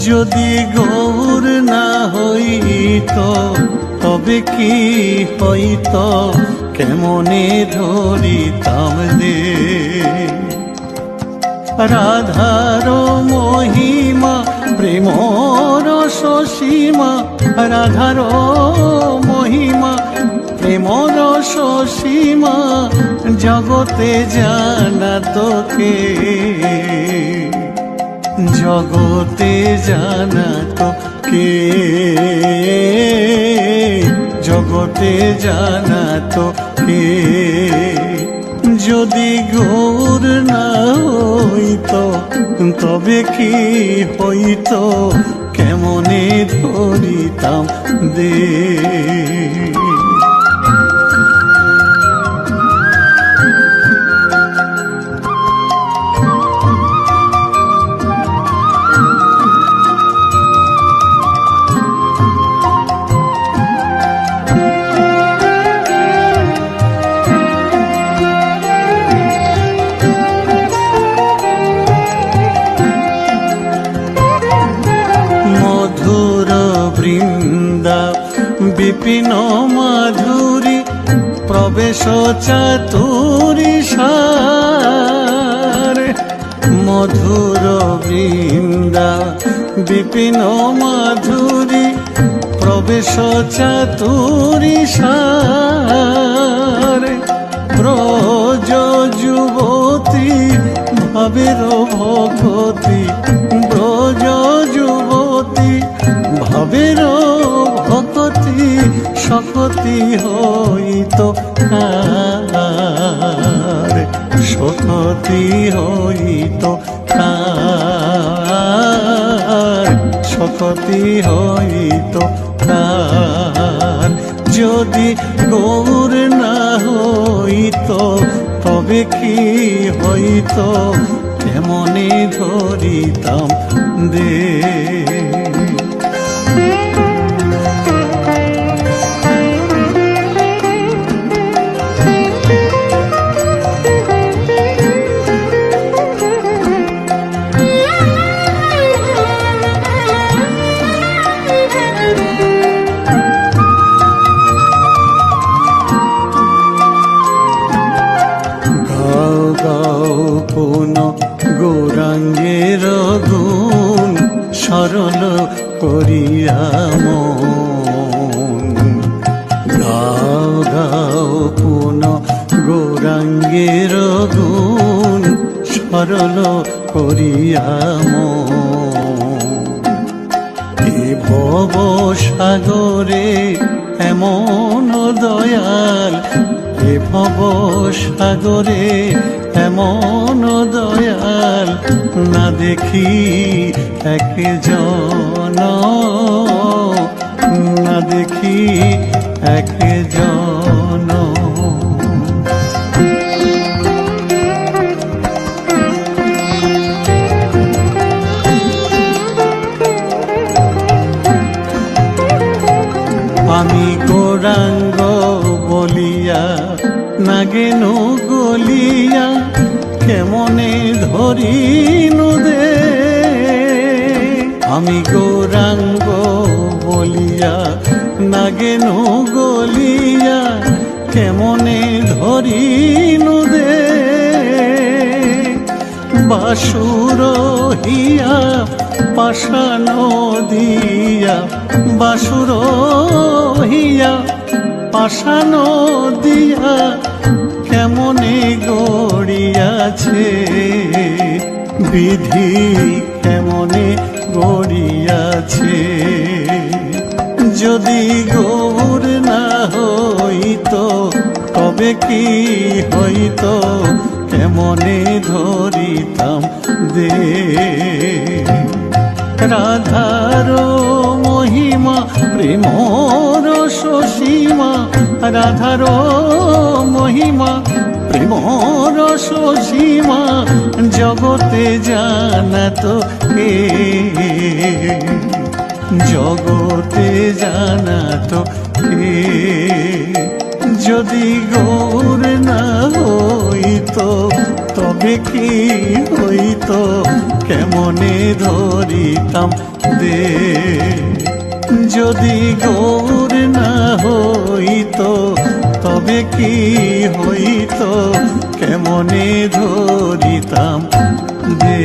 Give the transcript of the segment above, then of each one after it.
যদি গৌর না হইত তবে কি হইত, কেমনে ধরিতাম রে। রাধার মহিমা প্রেমর সসীমা, রাধার মহিমা প্রেমর সসীমা, জগতে জানা তোকে, জগতে জানা তোকে, জগতে জানা তোকে। যদি গৌর না হইত তবে কি হইত, কেমনে ধরিতাম দে। বৃন্দা বিপিন মাধুরী প্রবেশ চাতুরী সারে, মধুর বৃন্দা বিপিন মাধুরী প্রবেশ চাতুরী সারে, ব্রজ যুবতী ভাবের ভগতি, ব্রজ যুবতী ভাবের ভগতি, শকতি হইত কার, শকতি হইত কার, শকতি হইত কার। যদি গৌর না হইত তবে কি হইত, কেমনে ধরিতাম দে। পুন গৌরাঙ্গের গুণ সরল করিয়া মন, গাও গাও পুন গৌরাঙ্গের গুণ সরল করিয়া মন। এ ভব সাগরে এমন দয়াল, এ ভব সাগরে এমন দয়াল, না দেখি একজন, না দেখি একজন। আমি গৌরাঙ্গ বলিয়া নাগেনু গলিয়া, কেমনে ধরিনু দে। আমি গৌরাঙ্গ বলিয়া নাগেনু গলিয়া, কেমনে ধরিনু দে। বাসুর হিয়া পাষাণ দিয়া, বাসুর হিয়া পাষাণ দিয়া, কেমনে গড়িয়াছে বিধি, কেমনে গড়িয়াছে। যদি গৌর না হইত তবে কি হইত, কেমনে ধরিতাম দে। রাধার মহিমা প্রেমর সসীমা, রাধার মহিমা প্রেমর সসীমা, জগতে জানা তোকে, জগতে জানা তোকে। যদি গৌর না হইত তবে কি হইতো কেমনে ধরিতাম দে, যদি গৌর না হইতো তবে কি হইতো কেমনে ধরিতাম দে।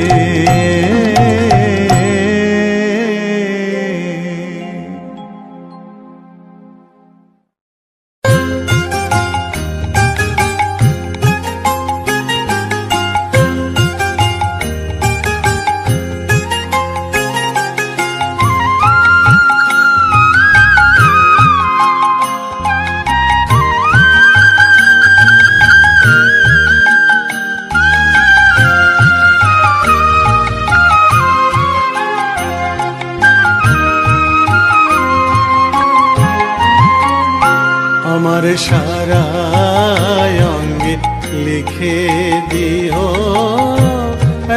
আমার সারা অঙ্গে লিখে দিও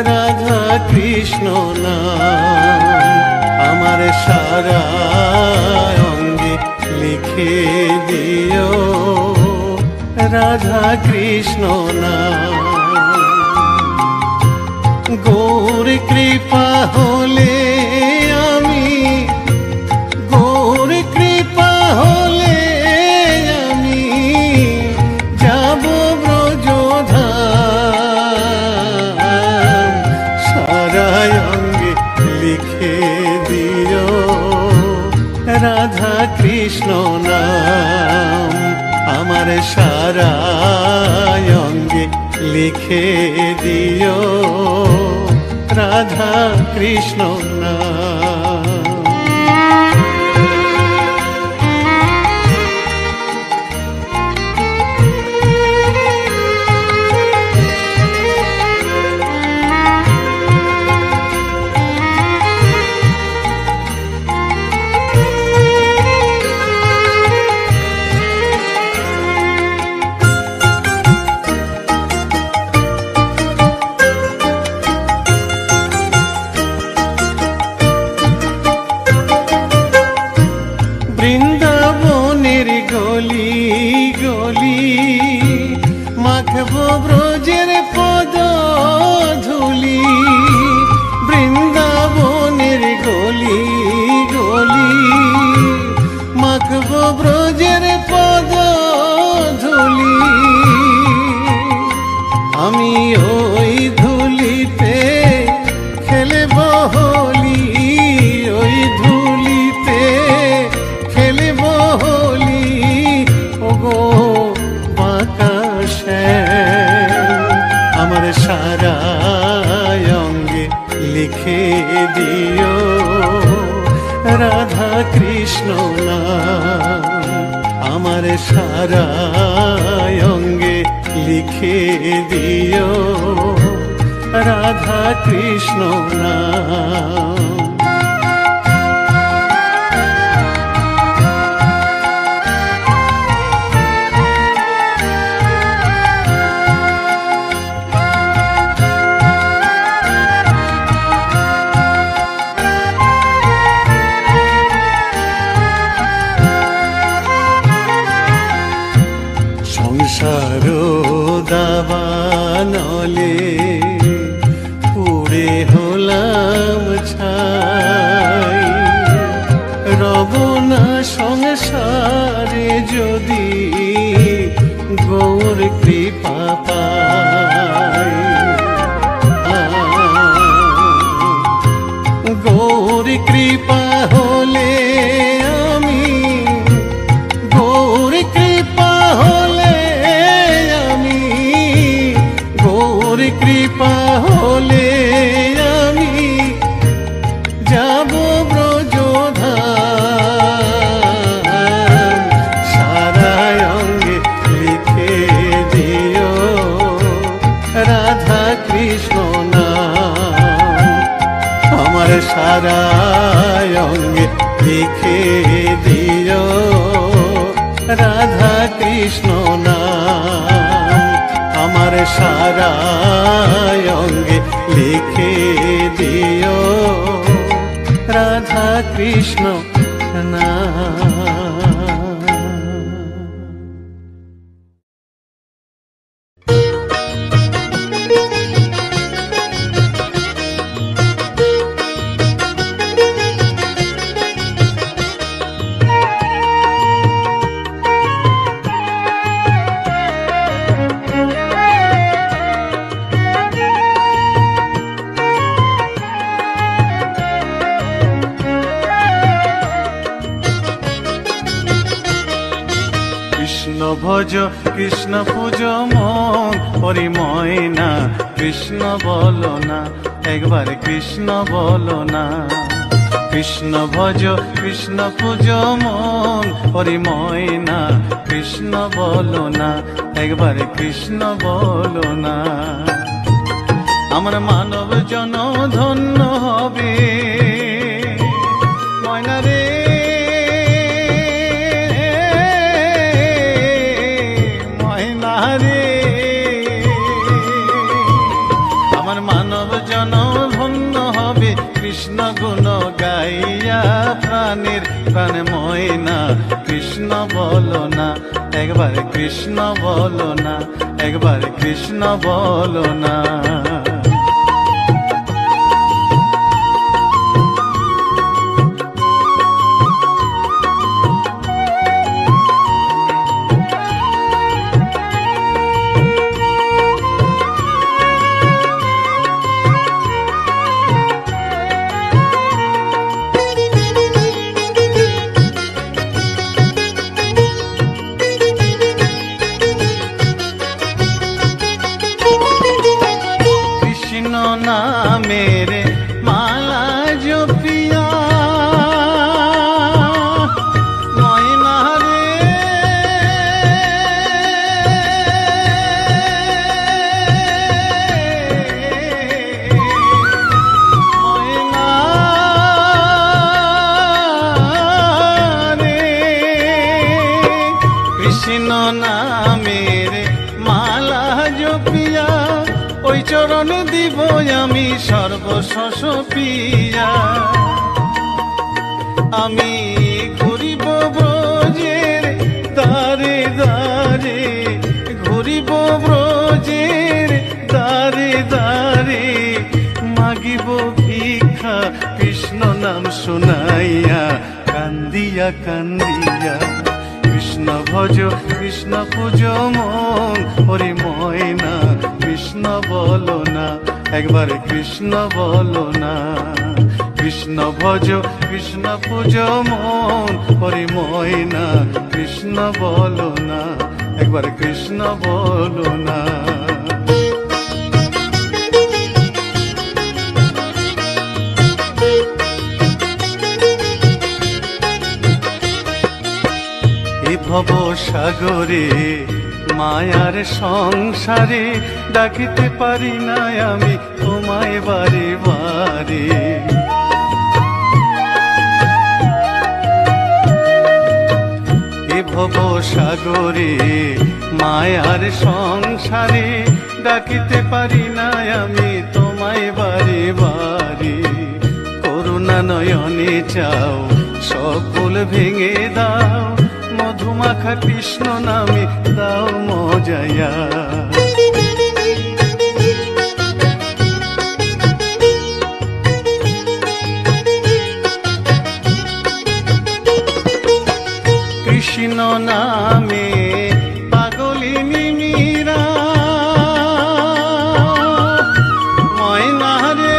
রাধা কৃষ্ণ নাম, আমার সারা অঙ্গে লিখে দিও রাধা কৃষ্ণ নাম। গৌর কৃপা হলে আমি, গৌর কৃপা হলে আমি যাব ব্রজধাম, সারা অঙ্গে লিখে দিও রাধা কৃষ্ণ নাম, আমার সারা অঙ্গে লিখে দিও রাধা কৃষ্ণ নাম। বৃন্দাবনের গলি গলি মাখব ব্রজের পদ ধুলি, বৃন্দাবনের গলি গলি মাখব ব্রজের পদ ধুলি, আমি ওই ধুলিতে খেলব হোলি, ওই ধুলিতে খেলব হোলি, ওগো বাঁকা শ্যাম, আমার সারা অঙ্গে লিখে দিও রাধা কৃষ্ণ নাম, আমার সারা অঙ্গে লিখে দিও রাধা কৃষ্ণ নাম। সংসার দাবানলে পুড়ে হলাম ছাই, রব না সংসারে যদি গৌর কৃপা পাই, গৌর কৃপা হলে আমি, গৌর কৃপা হলে আমি, গৌর কৃপা হলে আমি যাব ব্রজধাম, সারা অঙ্গে লিখে দিও রাধা কৃষ্ণ নাম, আমার সারা অঙ্গে লিখে দিও রাধা কৃষ্ণ নাম, আমার সারা অঙ্গে লিখে দিও রাধা কৃষ্ণ নাম। ভজ কৃষ্ণ পূজ মন হরি ময়না কৃষ্ণ বলো না, একবার কৃষ্ণ বলো না। কৃষ্ণ ভজ কৃষ্ণ পূজ মন হরি ময়না কৃষ্ণ বলো না, একবার কৃষ্ণ বলো না। আমার মানব জন ধন্য হবে ময়না রে, ময়না রে। আমার মানব জন ধন্য হবে কৃষ্ণ গুণ গাইয়া, প্রাণের প্রাণ ময়না কৃষ্ণ বলো না, একবার কৃষ্ণ বলো না, একবার কৃষ্ণ বলো না। মেরে মালা জপিয়া ময়না রে, ময়না রে। কৃষ্ণ নামের মালা জপিয়া ওই চরণ দিব আমি সর্বশস পিয়া। আমি ঘুরিব ব্রজের দ্বারে দ্বারে, ঘুরিব ব্রজের দ্বারে দ্বারে, মাগিব ভিক্ষা কৃষ্ণ নাম শুনাইয়া, কান্দিয়া কান্দিয়া। কৃষ্ণ ভজ কৃষ্ণ পূজ মন হরি ময়না কৃষ্ণ বলো না, একবার কৃষ্ণ বলো না। কৃষ্ণ ভজ কৃষ্ণ পূজ মন হরি ময়না কৃষ্ণ বলো না, একবার কৃষ্ণ বলো না। ভব সাগরে মায়ার সংসারে ডাকিতে পারি না আমি তোমায় বারে বারে। এ ভব সাগরে মায়ার সংসারে ডাকিতে পারি না আমি তোমায় বারে বারে। করুণা নয়নে চাও সকল ভেঙে দাও, মধুমাখা কৃষ্ণ নামে দাও মজায়া। কৃষ্ণ নামে পাগলিনী মীরা ময়না রে,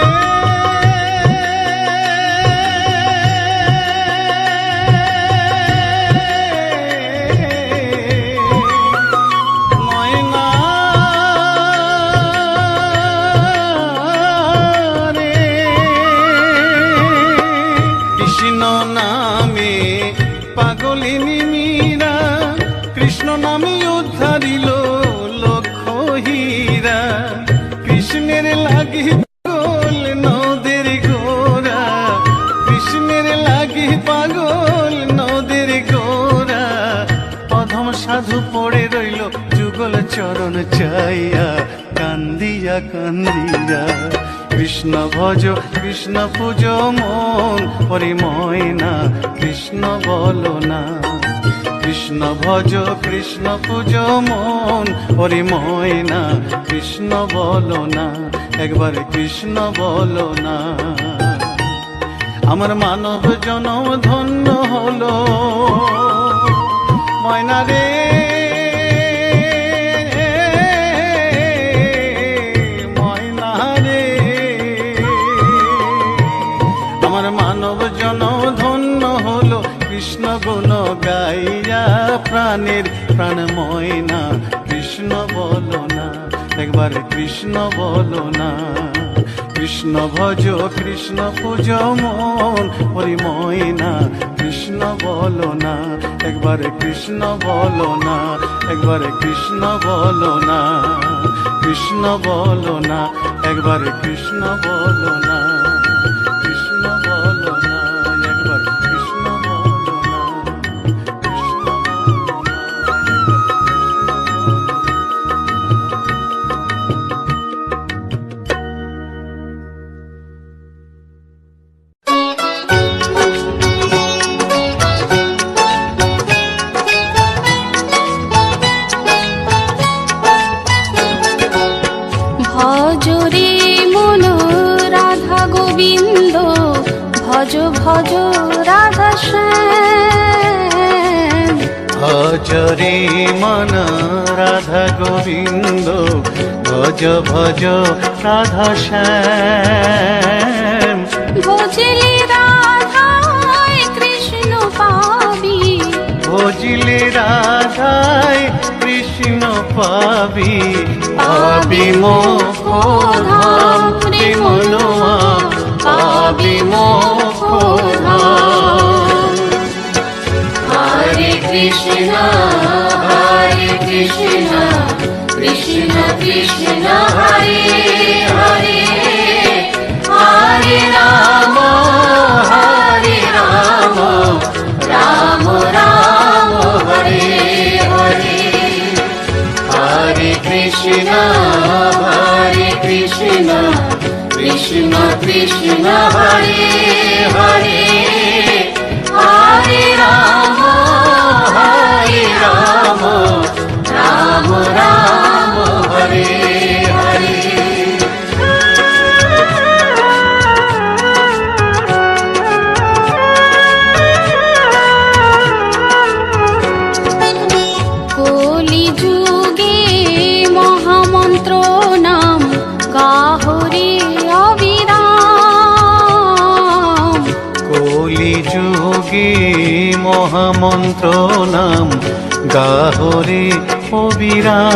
পাগলিনী মীরা কৃষ্ণ নামে উদ্ধারিল লক্ষ হীরা। কৃষ্ণের লাগি পাগল নদের গোরা, কৃষ্ণের লাগি পাগল নদের গোরা। অধম সাধু পড়ে রইল যুগল চরণ চাইয়া, কান্দিয়া কান্দিয়া। কৃষ্ণ ভজ কৃষ্ণ পূজ মন হরি ময়না কৃষ্ণ বলো না। কৃষ্ণ ভজ কৃষ্ণ পূজ মন হরি ময়না কৃষ্ণ বলো না, একবার কৃষ্ণ বলো না। আমার মানব জনম ধন্য হলো ময়না রে, ময়না রে। আমার মানব জনম ধন্য হলো কৃষ্ণ গুণ গাইয়া প্রাণের প্রাণ ময়না কৃষ্ণ বলো না, একবার কৃষ্ণ বলো না। কৃষ্ণ ভজ কৃষ্ণ পূজ মন হরি ময়না কৃষ্ণ বলো না, একবার কৃষ্ণ বলো না, একবার কৃষ্ণ বলো না, কৃষ্ণ বলো না, একবার কৃষ্ণ বলো না, কৃষ্ণ বলো না, একবার কৃষ্ণ বলো না, কৃষ্ণ ভজ রে মন রাধা গোবিন্দ, ভজ ভজ রাধা শ্যাম। ভজ রে মন রাধা গোবিন্দ, ভজ ভজ রাধা শ্যাম। ভজলে রাধায় কৃষ্ণ পাবি, ভজিলে রাধায় কৃষ্ণ পাবি, পাবি মোক্ষ ধাম রে মনোয়া, পাবি মোক্ষ ধাম। হরে কৃষ্ণ হরে কৃষ্ণ, কৃষ্ণ কৃষ্ণ হরে হরে, হরে রাম হরে রাম, রাম রাম হরে হরে। হরে কৃষ্ণ কৃষ্ণ কৃষ্ণ হরে হরে, হরে রাম রাম, রাম রাম হরে হরে। কলি যুগে মহামন্ত্র নাম গাহরে অবিরাম। কলি যুগে মহামন্ত্র নাম গাহরে অবিরাম।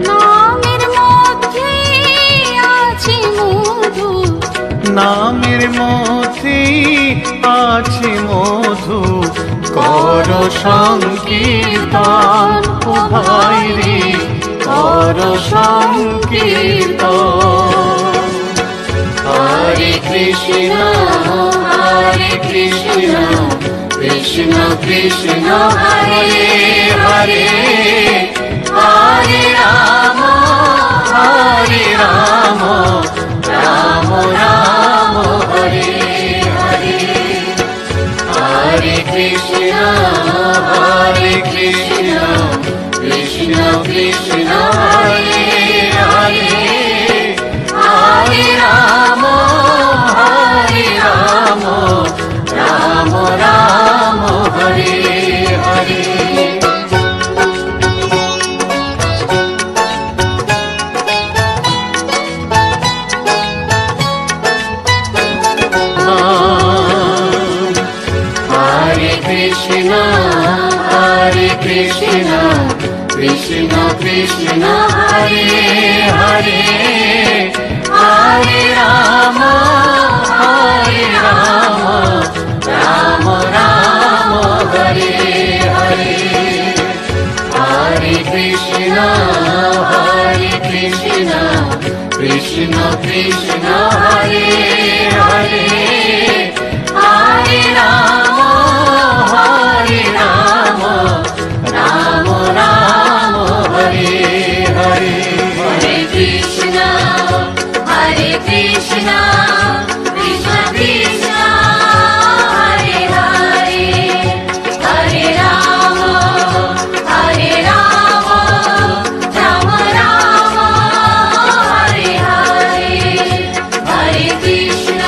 নামের মধ্যে আছে মধু, নামের মধ্যে আছে মধু, কর সংকীর্তন ও ভাই রে, কর সংকীর্তন। হরে কৃষ্ণ কৃষ্ণ কৃষ্ণ হরে হরে, হরে রাম রাম রাম হরে হরে। হরে কৃষ্ণ কৃষ্ণ কৃষ্ণ হরে হরে, হরে রাম রাম রাম হরে হরে। হরে কৃষ্ণ কৃষ্ণ কৃষ্ণ হরে হরে, হরে রাম রাম রাম হরে হরে। হরে কৃষ্ণ কৃষ্ণ কৃষ্ণ হরে হরে, হরে রাম রাম রাম হরে হরে। হরে কৃষ্ণ কৃষ্ণ কৃষ্ণ হরে হরে, হরে রাম রাম রাম হরে হরে। হরে কৃষ্ণ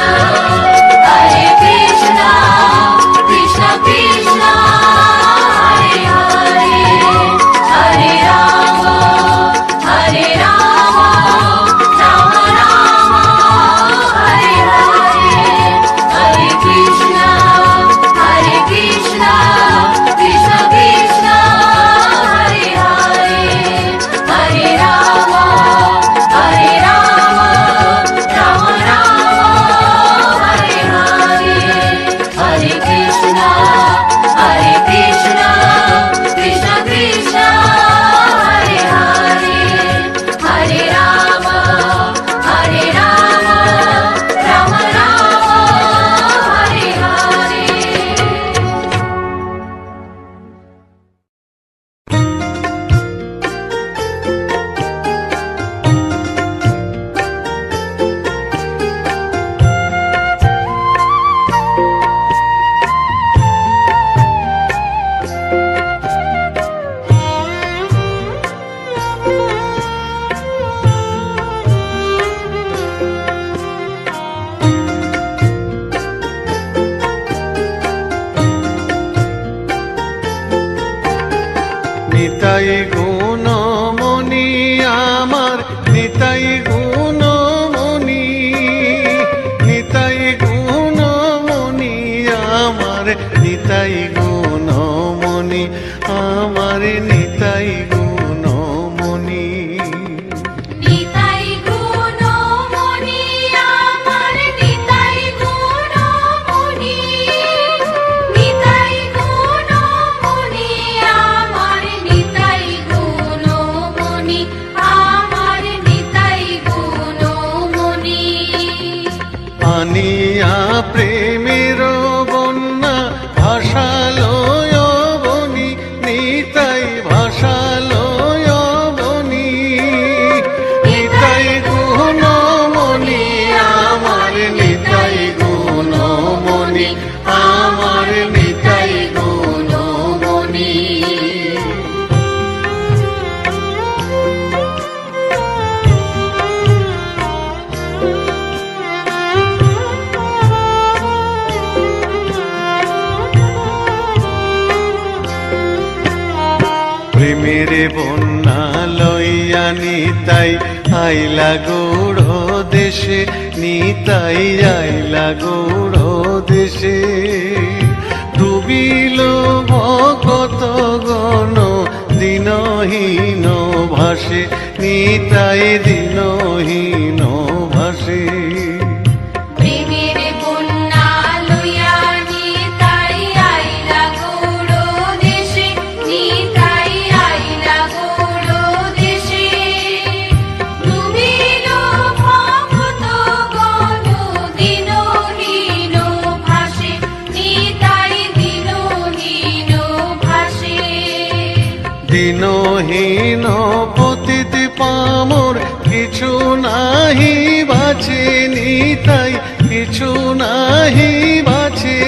নিতাই গুণমণি, আমার নিতাই গুণমণি। নিতাই গুণমণি আমার নিতাই গুণমণি, নিতাই গুণমণি আমার নিতাই গুণমণি, আমার নিতাই গুণমণি। আনিয়া প্রেমের বন্যা ভাসালয় বনি, নিতাই ভাসালয় বনি। নিতাই গুণমণি আমার নিতাই গুণমণি, আমার নিতাই গুণমণি। প্রেমের বন্যা লইয়া নিতাই আইলা গৌড় দেশে, নিতাই আইলা গৌড় দেশে। ডুবিল ভকত গণ দিনহীন ভাসে, নিতাই দিনহীন ভাসে। প্রেমের বন্যা লইয়া নিতাই আইলা গৌড় দেশে, নিতাই আইলা গৌড় দেশে। ডুবিল ভক্ত গণ দিনহীন ভাসে, নিতাই দিনহীন ভাসে। দিনহীন পতিত পামর কিছু নাহি বাছে, নিতাই কিছু নাহি বাছে।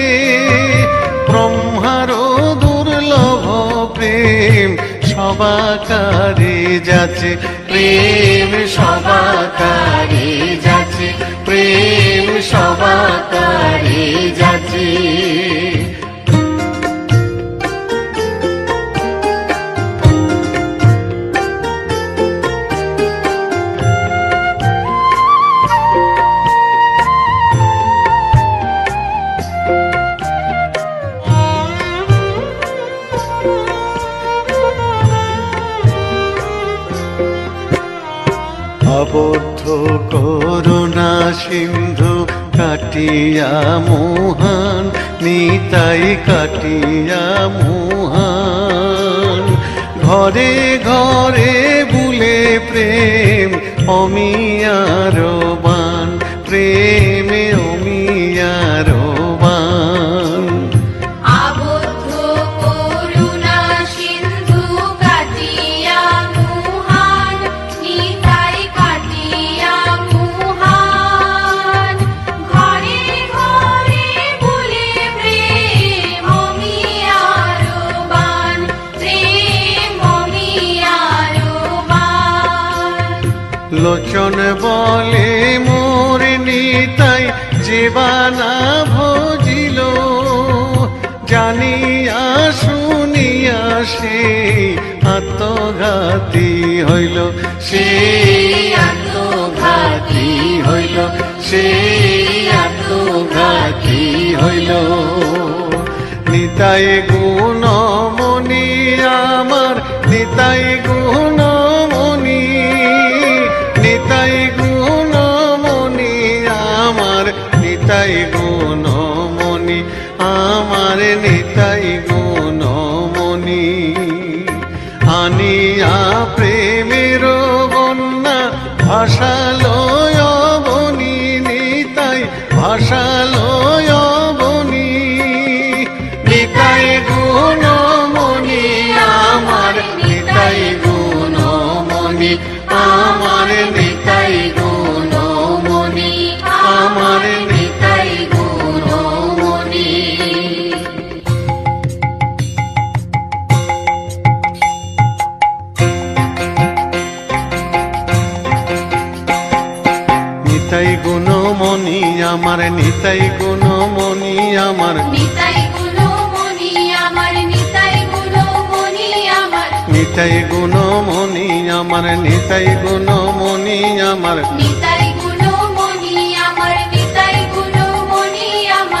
ব্রহ্মার দুর্লভ প্রেম সবাকারে যাচ্ছে, প্রেম সবাকারে যাচ্ছে, প্রেম সবাকারে যাচ্ছে। আবদ্ধ করুণা সিন্ধু কাটিয়া মোহান, নিতাই কাটিয়া মোহান। ঘরে ঘরে বুলে প্রেম অমিয়ার বান, প্রেমে অমিয়ার বান। আবদ্ধ করুণা সিন্ধু কাটিয়া মুহান, নিতাই কাটিয়া মুহান। ঘরে ঘরে বুলে প্রেম অমিয়ার বান, প্রেম অমিয়ার বান। লোচন বলে মোর নিতাই জীবানা ভজিল, জানিয়া শুনিয়া সেই আত্মঘাতী হইল, সেই আত্মঘাতী হইল, সেই আত্মঘাতী হইল। নিতাই গুণমণি আমার নিতাই গুণমণি, নিতাই গুণমণি আমার নিতাই গুণমণি, আমার নিতাই গুণমণি। আনিয়া প্রেমের বন্যা ভাসালয় বনি, নিতাই ভাসালয় বনি। নিতাই গুণমণি আমার নিতাই গুণমণি, আমার নিতাই গুণমণি, আমার নিতাই গুণমণি। নিতাই গুণমণি আমার নিতাই গুণমণি, আমার নিতাই গুণমণি আমার নিতাই গুণমণি আমার, নিতাই গুণমণি আমার নিতাই গুণমণি আমার। নিতাই গুণমণি আমার নিতাই গুণমণি আমার।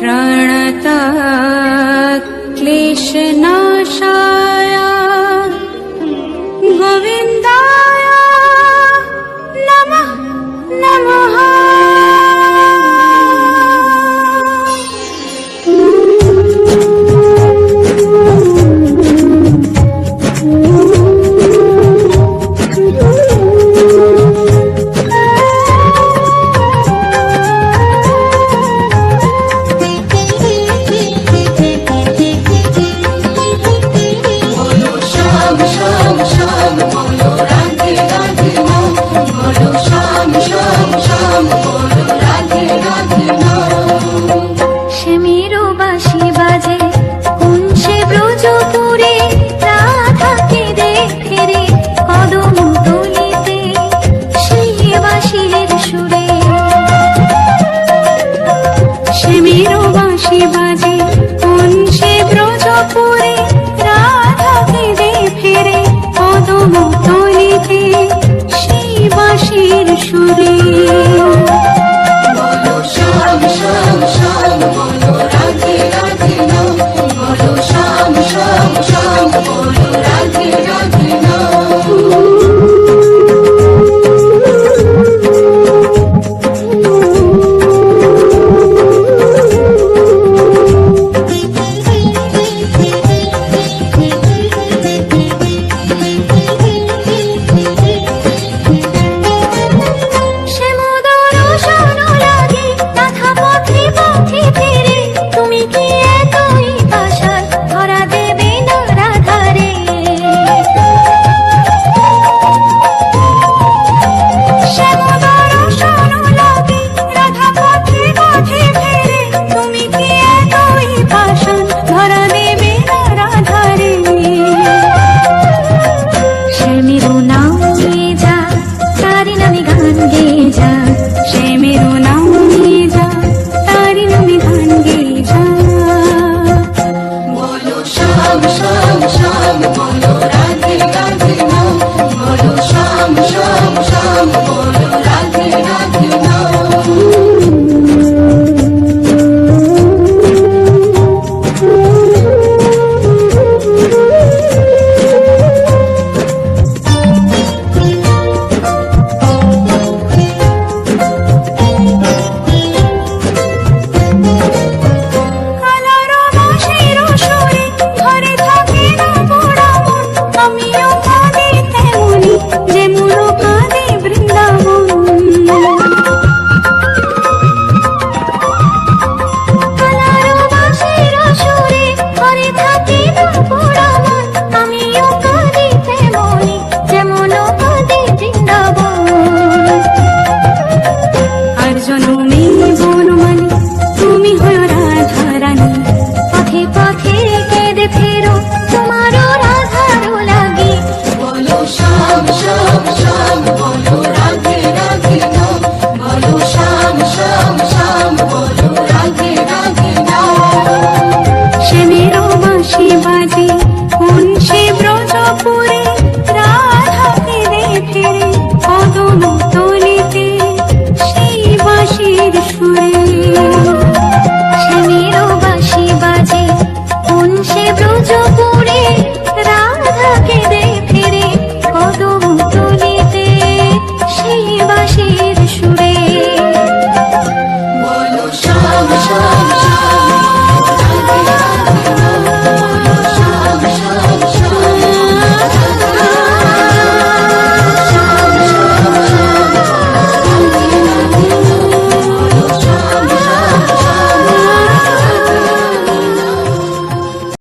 प्रणतात् क्लेशनाशाय गोविन्दाय नमः नमः। সে মেরো বাঁশি বাজে